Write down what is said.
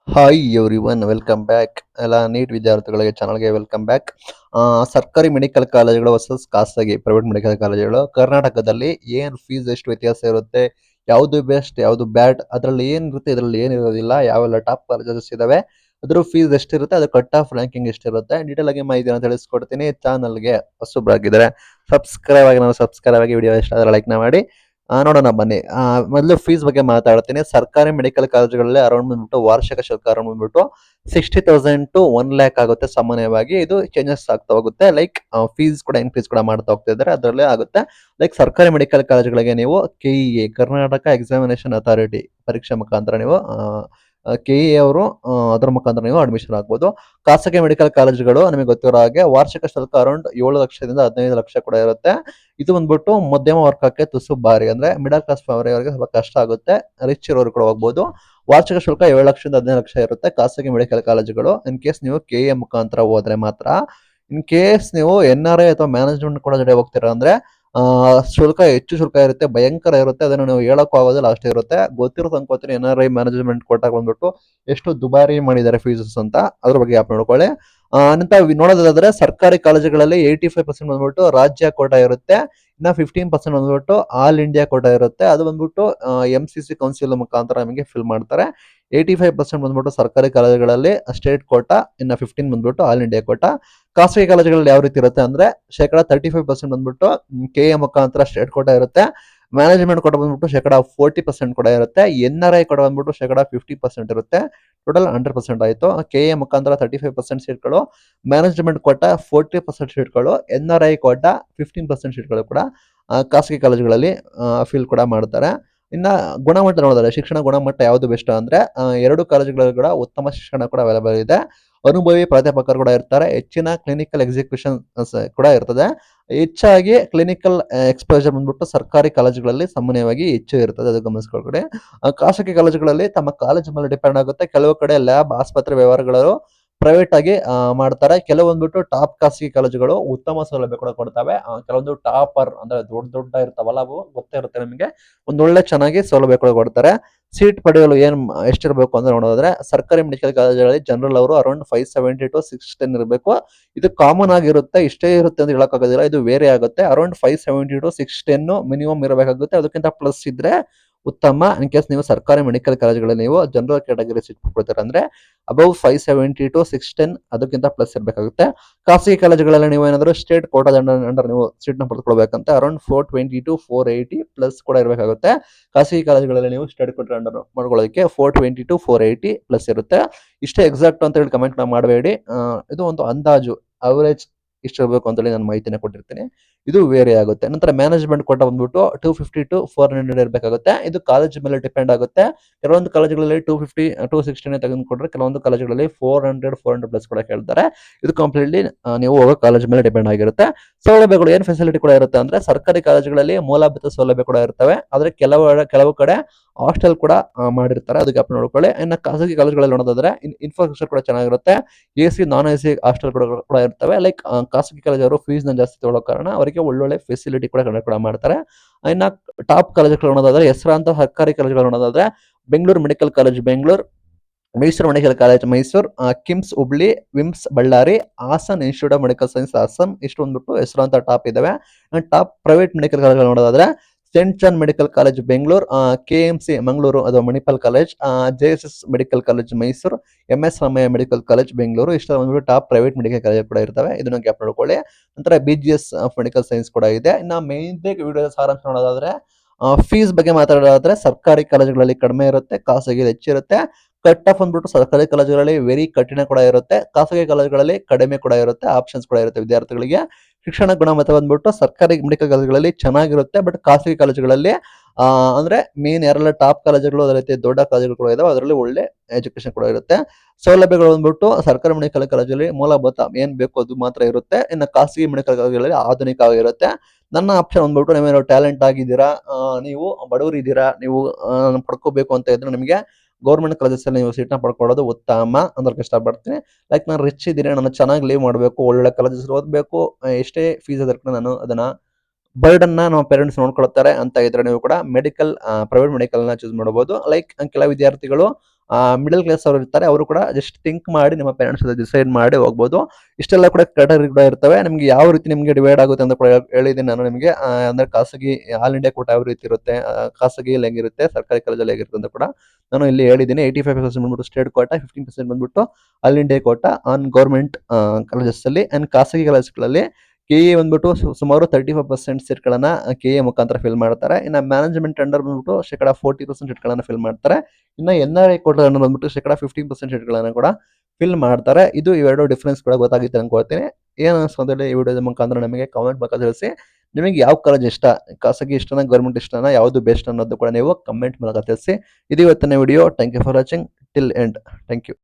Hi everyone welcome back ಎಲ್ಲ neat ವಿದ್ಯಾರ್ಥಿಗಳಿಗೆ ಚಾನಲ್ಗೆ ವೆಲ್ಕಮ್ ಬ್ಯಾಕ್. ಸರ್ಕಾರಿ ಮೆಡಿಕಲ್ ಕಾಲೇಜುಗಳು ವರ್ಸಸ್ ಖಾಸಗಿ ಪ್ರೈವೇಟ್ ಮೆಡಿಕಲ್ ಕಾಲೇಜುಗಳು ಕರ್ನಾಟಕದಲ್ಲಿ ಏನು ಫೀಸ್ ಎಷ್ಟು ವ್ಯತ್ಯಾಸ ಇರುತ್ತೆ, ಯಾವುದು ಬೆಸ್ಟ್ ಯಾವುದು ಬ್ಯಾಡ್, ಅದರಲ್ಲಿ ಏನಿರುತ್ತೆ ಇದರಲ್ಲಿ ಏನಿರೋದಿಲ್ಲ, ಯಾವೆಲ್ಲ ಟಾಪ್ ಕಾಲೇಜಸ್ ಇದಾವೆ, ಅದ್ರ ಫೀಸ್ ಎಷ್ಟಿರುತ್ತೆ, ಅದ್ರ ಕಟ್ ಆಫ್ ರ್ಯಾಂಕಿಂಗ್ ಎಷ್ಟಿರುತ್ತೆ, ಡೀಟೇಲ್ ಆಗಿ ಮಾಹಿತಿಯನ್ನು ತಿಳಿಸ್ಕೊಡ್ತೀನಿ. ಚಾನಲ್ಗೆ ಹೊಸಬ್ರಾಗಿದ್ದಾರೆ ಸಬ್ಸ್ಕ್ರೈಬ್ ಆಗಿ ವಿಡಿಯೋ ಇಷ್ಟ ಆದರೆ ಲೈಕ್ನ ಮಾಡಿ. ನೋಡೋಣ ಬನ್ನಿ. ಮೊದಲು ಫೀಸ್ ಬಗ್ಗೆ ಮಾತಾಡ್ತೀನಿ. ಸರ್ಕಾರಿ ಮೆಡಿಕಲ್ ಕಾಲೇಜುಗಳಲ್ಲಿ ಅರೌಂಡ್ ಬಂದ್ಬಿಟ್ಟು ವಾರ್ಷಿಕ ಶುಲ್ಕ ಅರೌಂಡ್ ಬಂದ್ಬಿಟ್ಟು 60,000 ಟು 1 lakh ಆಗುತ್ತೆ ಸಾಮಾನ್ಯವಾಗಿ. ಇದು ಚೇಂಜಸ್ ಆಗ್ತಾ ಹೋಗುತ್ತೆ. ಲೈಕ್ ಫೀಸ್ ಕೂಡ ಇನ್ಕ್ರೀಸ್ ಕೂಡ ಮಾಡ್ತಾ ಹೋಗ್ತಾ ಇದ್ದಾರೆ, ಅದರಲ್ಲೇ ಆಗುತ್ತೆ. ಲೈಕ್ ಸರ್ಕಾರಿ ಮೆಡಿಕಲ್ ಕಾಲೇಜುಗಳಿಗೆ ನೀವು KEA ಕರ್ನಾಟಕ ಎಕ್ಸಾಮಿನೇಷನ್ ಅಥಾರಿಟಿ ಪರೀಕ್ಷೆ ಮುಖಾಂತರ ನೀವು KEA ಅವರು ಅದರ ಮುಖಾಂತರ ನೀವು ಅಡ್ಮಿಷನ್ ಆಗ್ಬೋದು. ಖಾಸಗಿ ಮೆಡಿಕಲ್ ಕಾಲೇಜುಗಳು ನಿಮಗೆ ಗೊತ್ತಿರೋ ಹಾಗೆ ವಾರ್ಷಿಕ ಶುಲ್ಕ ಅರೌಂಡ್ 7 ಲಕ್ಷದಿಂದ 15 ಲಕ್ಷ ಕೂಡ ಇರುತ್ತೆ. ಇದು ಬಂದ್ಬಿಟ್ಟು ಮಧ್ಯಮ ವರ್ಗಕ್ಕೆ ತುಸು ಭಾರಿ, ಅಂದ್ರೆ ಮಿಡಲ್ ಕ್ಲಾಸ್ ಅವರಿಗೆ ಸ್ವಲ್ಪ ಕಷ್ಟ ಆಗುತ್ತೆ. ರಿಚ್ ಇರೋರು ಕೂಡ ಹೋಗ್ಬೋದು. ವಾರ್ಷಿಕ ಶುಲ್ಕ 7 ಲಕ್ಷದಿಂದ 15 ಲಕ್ಷ ಇರುತ್ತೆ ಖಾಸಗಿ ಮೆಡಿಕಲ್ ಕಾಲೇಜುಗಳು. ಇನ್ ಕೇಸ್ ನೀವು KEA ಮುಖಾಂತರ ಹೋದ್ರೆ ಮಾತ್ರ. ಇನ್ ಕೇಸ್ ನೀವು NRI ಅಥವಾ ಮ್ಯಾನೇಜ್ಮೆಂಟ್ ಕೂಡ ಜೊತೆ ಹೋಗ್ತೀರಾ ಅಂದ್ರೆ ಶುಲ್ಕ ಹೆಚ್ಚು ಶುಲ್ಕ ಇರುತ್ತೆ, ಭಯಂಕರ ಇರುತ್ತೆ. ಅದನ್ನು ನೀವು ಹೇಳಕ್ಕೂ ಆಗೋದಿಲ್ಲ, ಅಷ್ಟೇ ಇರುತ್ತೆ. ಗೊತ್ತಿರೋ ಅನ್ಕೋತೀನಿ NRI ಮ್ಯಾನೇಜ್ಮೆಂಟ್ ಕೊಟ್ಟಾಗ ಬಂದ್ಬಿಟ್ಟು ಎಷ್ಟು ದುಬಾರಿ ಮಾಡಿದ್ದಾರೆ ಫೀಸಸ್ ಅಂತ, ಅದ್ರ ಬಗ್ಗೆ ಆಪ್ ನೋಡ್ಕೊಳ್ಳಿ. ನಂತರ ನೋಡೋದಾದ್ರೆ ಸರ್ಕಾರಿ ಕಾಲೇಜುಗಳಲ್ಲಿ 85% ಬಂದ್ಬಿಟ್ಟು ರಾಜ್ಯ ಕೋಟಾ ಇರುತ್ತೆ. ಇನ್ನ 15% ಬಂದ್ಬಿಟ್ಟು ಆಲ್ ಇಂಡಿಯಾ ಕೋಟಾ ಇರುತ್ತೆ. ಅದು ಬಂದ್ಬಿಟ್ಟು MCC ಕೌನ್ಸಿಲ್ ಮುಖಾಂತರ ನಮಗೆ ಫಿಲ್ ಮಾಡ್ತಾರೆ. 85% ಬಂದ್ಬಿಟ್ಟು ಸರ್ಕಾರಿ ಕಾಲೇಜುಗಳಲ್ಲಿ ಸ್ಟೇಟ್ ಕೋಟಾ, ಇನ್ನ 15 ಬಂದ್ಬಿಟ್ಟು ಆಲ್ ಇಂಡಿಯಾ ಕೋಟಾ. ಖಾಸಗಿ ಕಾಲೇಜುಗಳಲ್ಲಿ ಯಾವ ರೀತಿ ಇರುತ್ತೆ ಅಂದ್ರೆ 35% ಬಂದ್ಬಿಟ್ಟು KEA ಮುಖಾಂತರ ಸ್ಟೇಟ್ ಕೋಟಾ ಇರುತ್ತೆ. ಮ್ಯಾನೇಜ್ಮೆಂಟ್ ಕೋಟಾ ಬಂದ್ಬಿಟ್ಟು 40% ಕೂಡ ಇರುತ್ತೆ. NRI ಕೋಟಾ ಬಂದ್ಬಿಟ್ಟು 50% ಇರುತ್ತೆ. ಟೋಟಲ್ 100% ಆಯಿತು. KEA ಮುಖಾಂತರ 35% ಸೀಟ್ಗಳು, ಮ್ಯಾನೇಜ್ಮೆಂಟ್ ಕೋಟಾ 40% ಸೀಟ್ಗಳು, NRI ಕೋಟಾ 15% ಸೀಟ್ಗಳು ಕೂಡ ಖಾಸಗಿ ಕಾಲೇಜುಗಳಲ್ಲಿ ಫಿಲ್ ಕೂಡ ಮಾಡ್ತಾರೆ. ಇನ್ನ ಗುಣಮಟ್ಟ ನೋಡಿದ್ರೆ ಶಿಕ್ಷಣ ಗುಣಮಟ್ಟ ಯಾವುದು ಬೆಸ್ಟ್ ಅಂದ್ರೆ ಎರಡು ಕಾಲೇಜುಗಳಲ್ಲಿ ಕೂಡ ಉತ್ತಮ ಶಿಕ್ಷಣ ಕೂಡ ಅವೈಲೇಬಲ್ ಇದೆ. ಅನುಭವಿ ಪ್ರಾಧ್ಯಾಪಕರು ಕೂಡ ಇರ್ತಾರೆ. ಹೆಚ್ಚಿನ ಕ್ಲಿನಿಕಲ್ ಎಕ್ಸಿಕ್ಯೂಷನ್ ಕೂಡ ಇರ್ತದೆ. ಹೆಚ್ಚಾಗಿ ಕ್ಲಿನಿಕಲ್ ಎಕ್ಸ್ಪೋಜರ್ ಬಂದ್ಬಿಟ್ಟು ಸರ್ಕಾರಿ ಕಾಲೇಜುಗಳಲ್ಲಿ ಸಾಮಾನ್ಯವಾಗಿ ಹೆಚ್ಚು ಇರ್ತದೆ, ಅದು ಗಮನಿಸ್ಕೊಳ್ಬೇಡಿ. ಖಾಸಗಿ ಕಾಲೇಜುಗಳಲ್ಲಿ ತಮ್ಮ ಕಾಲೇಜು ಮೇಲೆ ಡಿಪೆಂಡ್ ಆಗುತ್ತೆ. ಕೆಲವು ಕಡೆ ಲ್ಯಾಬ್ ಆಸ್ಪತ್ರೆ ವ್ಯವಹಾರಗಳು ಪ್ರೈವೇಟ್ ಆಗಿ ಮಾಡ್ತಾರೆ. ಕೆಲವೊಂದ್ಬಿಟ್ಟು ಟಾಪ್ ಖಾಸಗಿ ಕಾಲೇಜುಗಳು ಉತ್ತಮ ಸೌಲಭ್ಯ ಕೂಡ ಕೊಡ್ತವೆ. ಕೆಲವೊಂದು ಟಾಪರ್ ಅಂದ್ರೆ ದೊಡ್ಡ ದೊಡ್ಡ ಇರ್ತಾವಲ್ಲ, ಅವು ಗೊತ್ತೇ ಇರುತ್ತೆ ನಿಮಗೆ, ಒಂದೊಳ್ಳೆ ಚೆನ್ನಾಗಿ ಸೌಲಭ್ಯ ಕೂಡ ಕೊಡ್ತಾರೆ. ಸೀಟ್ ಪಡೆಯಲು ಎಷ್ಟಿರಬೇಕು ಅಂದ್ರೆ ನೋಡೋದಾದ್ರೆ ಸರ್ಕಾರಿ ಮೆಡಿಕಲ್ ಕಾಲೇಜುಗಳಲ್ಲಿ ಜನರಲ್ ಅವರು ಅರೌಂಡ್ 570 ಟು 610 ಇರಬೇಕು. ಇದು ಕಾಮನ್ ಆಗಿರುತ್ತೆ, ಇಷ್ಟೇ ಇರುತ್ತೆ ಅಂತ ಹೇಳಕ್ಕಾಗೋದಿಲ್ಲ, ಇದು ವೇರಿ ಆಗುತ್ತೆ. ಅರೌಂಡ್ 570 ಟು 610 ಮಿನಿಮಮ್ ಇರಬೇಕಾಗುತ್ತೆ. ಅದಕ್ಕಿಂತ ಪ್ಲಸ್ ಇದ್ರೆ ಉತ್ತಮ. ಇನ್ ಕೇಸ್ ನೀವು ಸರ್ಕಾರಿ ಮೆಡಿಕಲ್ ಕಾಲೇಜುಗಳಲ್ಲಿ ನೀವು ಜನರಲ್ ಕ್ಯಾಟಗರಿ ಸೀಟ್ ಕೊಡ್ತೀರಾ ಅಂದ್ರೆ ಅಬೌವ್ 570 ಟು 610 ಅದಕ್ಕಿಂತ ಪ್ಲಸ್ ಇರಬೇಕಾಗುತ್ತೆ. ಖಾಸಗಿ ಕಾಲೇಜುಗಳಲ್ಲಿ ನೀವು ಏನಾದರೂ ಸ್ಟೇಟ್ ಕೋಟಾದ ಅಂಡರ್ ನೀವು ಸೀಟ್ನ ಪಡೆದುಕೊಳ್ಬೇಕಂತ ಅರೌಂಡ್ 420 ಟು 480 ಪ್ಲಸ್ ಕೂಡ ಇರಬೇಕಾಗುತ್ತೆ. ಖಾಸಗಿ ಕಾಲೇಜುಗಳಲ್ಲಿ ನೀವು ಸ್ಟೇಟ್ ಕೋಟಾ ಅಂಡರ್ ಮಾಡ್ಕೊಳ್ಳೋದಕ್ಕೆ 420 ಟು 480 ಪ್ಲಸ್ ಇರುತ್ತೆ. ಇಷ್ಟೇ ಎಕ್ಸಾಕ್ಟ್ ಅಂತ ಹೇಳಿ ಕಮೆಂಟ್ ಮಾಡಬೇಡಿ. ಇದು ಒಂದು ಅಂದಾಜು, ಅವರೇಜ್ ಇಷ್ಟು ಇರಬೇಕು ಅಂತೇಳಿ ನಾನು ಮಾಹಿತಿನ ಕೊಟ್ಟಿರ್ತೀನಿ. ಇದು ವೇರಿ ಆಗುತ್ತೆ. ನಂತರ ಮ್ಯಾನೇಜ್ಮೆಂಟ್ ಕೋಟಾ ಬಂದ್ಬಿಟ್ಟು 250 ಟು 400 ಇರಬೇಕಾಗುತ್ತೆ. ಇದು ಕಾಲೇಜ್ ಮೇಲೆ ಡಿಪೆಂಡ್ ಆಗುತ್ತೆ. ಕೆಲವೊಂದು ಕಾಲೇಜುಗಳಲ್ಲಿ 250 260 ತೆಗೆದುಕೊಂಡ್ರೆ, ಕೆಲವೊಂದು ಕಾಲೇಜುಗಳಲ್ಲಿ 400 ಪ್ಲಸ್ ಕೂಡ ಕೇಳ್ತಾರೆ. ಇದು ಕಂಪ್ಲೀಟ್ಲಿ ನೀವು ಹೋಗೋ ಕಾಲೇಜ್ ಮೇಲೆ ಡಿಪೆಂಡ್ ಆಗಿರುತ್ತೆ. ಸೌಲಭ್ಯಗಳು ಏನು ಫೆಸಿಲಿಟಿ ಕೂಡ ಇರುತ್ತೆ ಅಂದ್ರೆ ಸರ್ಕಾರಿ ಕಾಲೇಜುಗಳಲ್ಲಿ ಮೂಲಭೂತ ಸೌಲಭ್ಯ ಕೂಡ ಇರ್ತವೆ. ಆದ್ರೆ ಕೆಲವು ಕಡೆ ಹಾಸ್ಟೆಲ್ ಕೂಡ ಮಾಡಿರ್ತಾರೆ, ಅದಕ್ಕೆ ಅಪ್ ನೋಡ್ಕೊಳ್ಳಿ. ಇನ್ನು ಖಾಸಗಿ ಕಾಲೇಜುಗಳಲ್ಲಿ ನೋಡೋದಾದ್ರೆ ಇನ್ಫ್ರಾಸ್ಟ್ರಕ್ಚರ್ ಕೂಡ ಚೆನ್ನಾಗಿರುತ್ತೆ. AC ನಾನ್ AC ಹಾಸ್ಟೆಲ್ ಕೂಡ ಇರ್ತವೆ. ಲೈಕ್ ಖಾಸಗಿ ಕಾಲೇಜವರು ಫೀಸ್ ನ ಜಾಸ್ತಿ ತಗೊಳ್ಳೋ ಕಾರಣ ಅವರಿಗೆ ಒಳ್ಳೊಳ್ಳೆ ಫೆಸಿಲಿಟಿ ಕೂಡ ಕಂಡಕ್ಟ್ ಕೂಡ ಮಾಡ್ತಾರೆ. ಇನ್ನ ಟಾಪ್ ಕಾಲೇಜುಗಳು ನೋಡೋದಾದ್ರೆ ಹೆಸರಾಂತ ಸರ್ಕಾರಿ ಕಾಲೇಜುಗಳು ನೋಡೋದಾದ್ರೆ Bengaluru medical college Bengaluru, Mysuru medical college Mysuru, KIMS Hubli, VIMS Ballari, Hassan institute of medical science Hassan, ಇಷ್ಟು ಬಂದ್ಬಿಟ್ಟು ಹೆಸರಾಂತ ಟಾಪ್ ಇದಾವೆ. ಟಾಪ್ ಪ್ರೈವೇಟ್ ಮೆಡಿಕಲ್ ಕಾಲೇಜ್ ನೋಡೋದಾದ್ರೆ saint John medical college Bengaluru, KMC Mangaluru ಅದು Manipal college, JSS medical college Mysuru, MS Ramaiah medical college Bengaluru, ಇಷ್ಟ ಬಂದ್ಬಿಟ್ಟು ಟಾಪ್ ಪ್ರೈವೇಟ್ ಮೆಡಿಕಲ್ ಕಾಲೇಜ್ ಕೂಡ ಇರ್ತವೆ. ಇದನ್ನ ಗ್ಯಾಪ್ ನೋಡ್ಕೊಳ್ಳಿ. ನಂತರ BGS ಆಫ್ ಮೆಡಿಕಲ್ ಸೈನ್ಸ್ ಕೂಡ ಇದೆ. ಇನ್ನು ಮೇನ್ ವಿಡಿಯೋ ಸಾರಾಂಶ ನೋಡೋದಾದ್ರೆ ಫೀಸ್ ಬಗ್ಗೆ ಮಾತಾಡೋದಾದ್ರೆ ಸರ್ಕಾರಿ ಕಾಲೇಜುಗಳಲ್ಲಿ ಕಡಿಮೆ ಇರುತ್ತೆ, ಖಾಸಗಿ ಹೆಚ್ಚಿರುತ್ತೆ. ಕಟ್ ಆಫ್ ಅಂದ್ಬಿಟ್ಟು ಸರ್ಕಾರಿ ಕಾಲೇಜುಗಳಲ್ಲಿ ವೆರಿ ಕಠಿಣ ಕೂಡ ಇರುತ್ತೆ, ಖಾಸಗಿ ಕಾಲೇಜುಗಳಲ್ಲಿ ಕಡಿಮೆ ಕೂಡ ಇರುತ್ತೆ. ಆಪ್ಷನ್ಸ್ ಕೂಡ ಇರುತ್ತೆ ವಿದ್ಯಾರ್ಥಿಗಳಿಗೆ. ಶಿಕ್ಷಣ ಗುಣಮಟ್ಟ ಬಂದ್ಬಿಟ್ಟು ಸರ್ಕಾರಿ ಮೆಡಿಕಲ್ ಕಾಲೇಜುಗಳಲ್ಲಿ ಚೆನ್ನಾಗಿರುತ್ತೆ, ಬಟ್ ಖಾಸಗಿ ಕಾಲೇಜುಗಳಲ್ಲಿ ಅಂದ್ರೆ ಮೇನ್ ಯಾರೆಲ್ಲ ಟಾಪ್ ಕಾಲೇಜುಗಳು, ಅದೇ ರೀತಿ ದೊಡ್ಡ ಕಾಲೇಜುಗಳು ಕೂಡ ಇದಾವೆ, ಅದರಲ್ಲಿ ಒಳ್ಳೆ ಎಜುಕೇಶನ್ ಕೂಡ ಇರುತ್ತೆ. ಸೌಲಭ್ಯಗಳು ಬಂದ್ಬಿಟ್ಟು ಸರ್ಕಾರಿ ಮೆಡಿಕಲ್ ಕಾಲೇಜಲ್ಲಿ ಮೂಲಭೂತ ಏನ್ ಬೇಕು ಅದು ಮಾತ್ರ ಇರುತ್ತೆ. ಇನ್ನು ಖಾಸಗಿ ಮೆಡಿಕಲ್ ಕಾಲೇಜುಗಳಲ್ಲಿ ಆಧುನಿಕವಾಗಿರುತ್ತೆ. ನನ್ನ ಆಪ್ಷನ್ ಬಂದ್ಬಿಟ್ಟು ನೀವೇನೋ ಟ್ಯಾಲೆಂಟ್ ಆಗಿದ್ದೀರಾ, ನೀವು ಬಡವರಿದ್ದೀರಾ, ನೀವು ಪಡ್ಕೋಬೇಕು ಅಂತ ಇದ್ರೆ ನಿಮಗೆ ಗೌರ್ಮೆಂಟ್ ಕಾಲೇಜಸ್ ಅಲ್ಲಿ ನೀವು ಸೀಟ್ನ ಪಡ್ಕೊಳ್ಳೋದು ಉತ್ತಮ ಅಂದ್ರೆ ಇಷ್ಟಪಡ್ತೀನಿ. ಲೈಕ್ ನಾನು ರಿಚ್ ಇದ್ದೀನಿ, ನಾನು ಚೆನ್ನಾಗಿ ಲೀವ್ ಮಾಡಬೇಕು, ಒಳ್ಳೆ ಕಾಲೇಜಸ್ ಓದಬೇಕು, ಎಷ್ಟೇ ಫೀಸ್ ಆದ್ರೂ ನಾನು ಅದನ್ನ ಬರ್ಡನ್ನ ನಮ್ಮ ಪೇರೆಂಟ್ಸ್ ನೋಡ್ಕೊಳ್ತಾರೆ ಅಂತ ಇದ್ರೆ ನೀವು ಕೂಡ ಪ್ರೈವೇಟ್ ಮೆಡಿಕಲ್ನ ಚೂಸ್ ಮಾಡಬಹುದು. ಲೈಕ್ ಕೆಲ ವಿದ್ಯಾರ್ಥಿಗಳು ಮಿಡಲ್ ಕ್ಲಾಸ್ ಅವರು ಇರ್ತಾರೆ, ಅವರು ಕೂಡ ಜಸ್ಟ್ ಥಿಂಕ್ ಮಾಡಿ ನಿಮ್ಮ ಪೇರೆಂಟ್ಸ್ ಜೊತೆ ಡಿಸೈಡ್ ಮಾಡಿ ಹೋಗ್ಬೋದು. ಇಷ್ಟೆಲ್ಲ ಕೂಡ ಕ್ಯಾಟಗರಿ ಕೂಡ ಇರ್ತವೆ. ನಿಮ್ಗೆ ಯಾವ ರೀತಿ ನಿಮಗೆ ಡಿವೈಡ್ ಆಗುತ್ತೆ ಅಂತ ಕೂಡ ಹೇಳಿದ್ದೀನಿ ನಾನು ನಿಮಗೆ. ಅಂದ್ರೆ ಖಾಸಗಿ ಆಲ್ ಇಂಡಿಯಾ ಕೋಟ ಯಾವ ರೀತಿ ಇರುತ್ತೆ, ಖಾಸಗಿಯಲ್ಲಿ ಹೆಂಗಿರುತ್ತೆ, ಸರ್ಕಾರಿ ಕಾಲೇಜಲ್ಲಿ ಹೇಗಿರುತ್ತೆ ಅಂತ ಕೂಡ ನಾನು ಇಲ್ಲಿ ಹೇಳಿದ್ದೀನಿ. 85% ಬಂದ್ಬಿಟ್ಟು ಸ್ಟೇಟ್ ಕೋಟ, 15% ಬಂದ್ಬಿಟ್ಟು all India quota on government colleges ಅಲ್ಲಿ. ಅಂಡ್ ಖಾಸಗಿ ಕಾಲೇಜ್ಗಳಲ್ಲಿ ಕೆಇ ಬಂದ್ಬಿಟ್ಟು ಸುಮಾರು 35% ಸೀಟ್ಗಳನ್ನ ಕೆಇ ಮುಖಾಂತರ ಫಿಲ್ ಮಾಡ್ತಾರೆ. ಇನ್ನು ಮ್ಯಾನೇಜ್ಮೆಂಟ್ ಅಂಡರ್ ಬಂದ್ಬಿಟ್ಟು ಶೇಕಡ 40% ಸೀಟ್ಗಳನ್ನ ಫಿಲ್ ಮಾಡ್ತಾರೆ. ಇನ್ನು NRI ಕೋಟಾ ಬಂದ್ಬಿಟ್ಟು ಶೇಕಡ 15% ಸೀಟ್ಗಳನ್ನ ಕೂಡ ಫಿಲ್ ಮಾಡ್ತಾರೆ. ಇದು ಇವೆರಡು ಡಿಫ್ರೆನ್ಸ್ ಕೂಡ ಗೊತ್ತಾಗಿತ್ತು ಅನ್ಕೊಳ್ತೀನಿ. ಏನು ಅನ್ಸ್ಕೊಂಡ್ರೆ ಈ ವಿಡಿಯೋದ ಮುಖಾಂತರ ನಮಗೆ ಕಾಮೆಂಟ್ ಮೂಲಕ ತಿಳಿಸಿ. ನಿಮಗೆ ಯಾವ ಕಾಲೇಜ್ ಇಷ್ಟ, ಖಾಸಗಿ ಇಷ್ಟನಾ, ಗೌರ್ಮೆಂಟ್ ಇಷ್ಟನಾ, ಯಾವುದು ಬೆಸ್ಟ್ ಅನ್ನೋದು ಕೂಡ ನೀವು ಕಮೆಂಟ್ ಮೂಲಕ ತಿಳಿಸಿ. ಇದು ಇವತ್ತಿನ video. Thank you for watching till end. Thank you.